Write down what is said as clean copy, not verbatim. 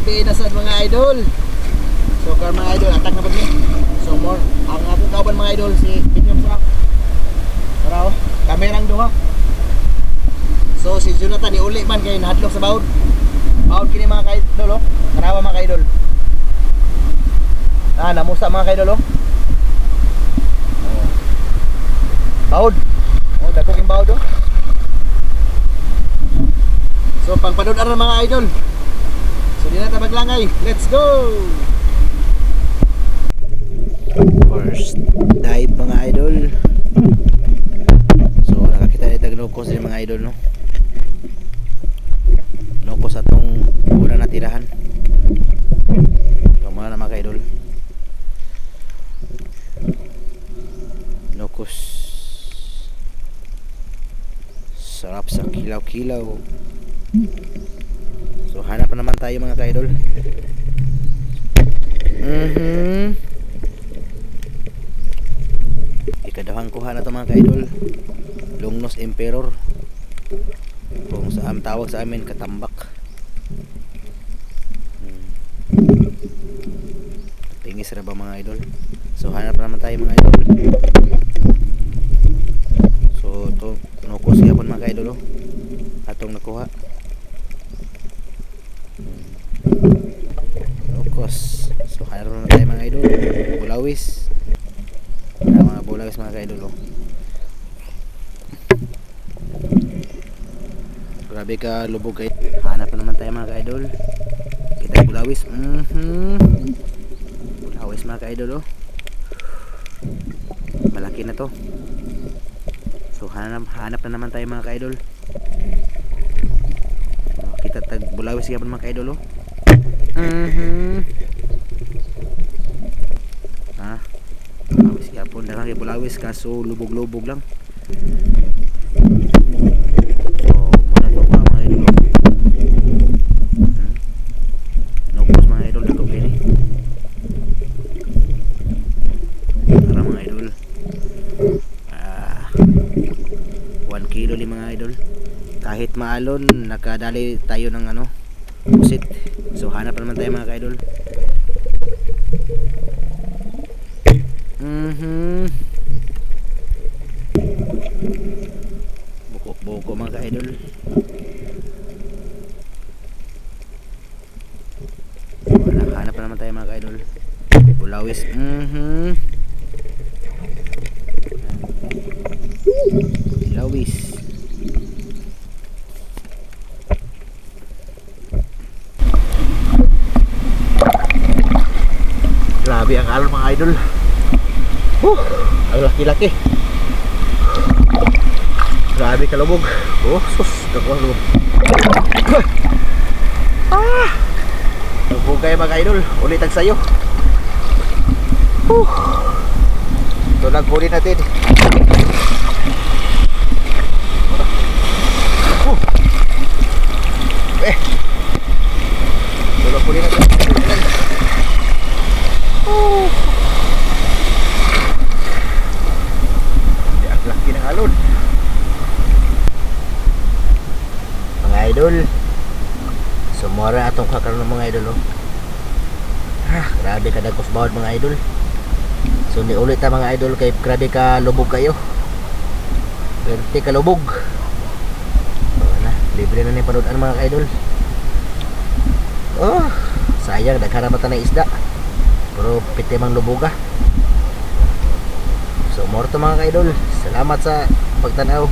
gabi na sa mga idol. So kar mga idol, atak na po ni. So more ang akong kauban mga idol si Binyong Sak. Tara oh, kamerang duha. So si Jonathan ni uli man kay nahadlok sa bawod. Bawod kini mga idol oh. Tarawa mga idol. Namusa mga idol oh. Bawod. Oh, dako king bawod oh. So pangpadod-aran mga idol. So di na ta maglangay. Let's go. First dive mga idol. So nakakita ni taglokos din mga idol no. Lokos atong una na tirahan. So muna na mga idol. Lokos. Sarap sa kilaw-kilaw. So hanap na naman tayo mga ka-idol. Ikadahang kuha na ito mga ka-idol. Lungnos Emperor. Kung saan tawag sa amin, katambak. Tingis na ba mga idol? So hanap na naman tayo mga idol. So ito, nukos yapon mga ka-idol oh. Atong nakuha. Nukos. So hanap na naman tayo mga idol. Bulawis. Mga bulawis mga ka-idol oh. Grabe ka lubog kayo. Hanap na naman tayo mga ka-idol. Kita bulawis. Bulawis mga ka-idol oh. Malaki na to. So hanap na naman tayo mga ka-idol. Kita tag bulawis yapon mga ka-idol oh. Bulawis yapon na lang bulawis kaso lubog-lubog lang. So muna to mga idol oh. Nukos mga idol dito kini. Tara mga idol. 1 kilo li mga idol. Kahit maalon nakadali tayo ng ano pusit. So hanap naman tayo mga ka-idol. Buko mga ka-idol. Hanap naman tayo mga ka-idol. Bulawis. Bulawis. Grabe ang alon mga idol. Ang laki-laki. Grabe kalubog. Sus, kakuha lubog. Lubog kayo mga idol. Ulit ang sayo. Ito lang huli natin. Ito lang huli natin. Ang laki ng alon mga idol. Sumura atong kakaroon ng mga idol oh. Grabe ka dagkos bawod mga idol. So ni ulit ta mga idol kay grabe ka lubog kayo. Pwerte ka lubog. Wala, libre na ni panood mga idol. Sayang nagharamatan ng isda. Pero pitimang lubuga. So more to mga ka-idol. Salamat sa pagtanaw.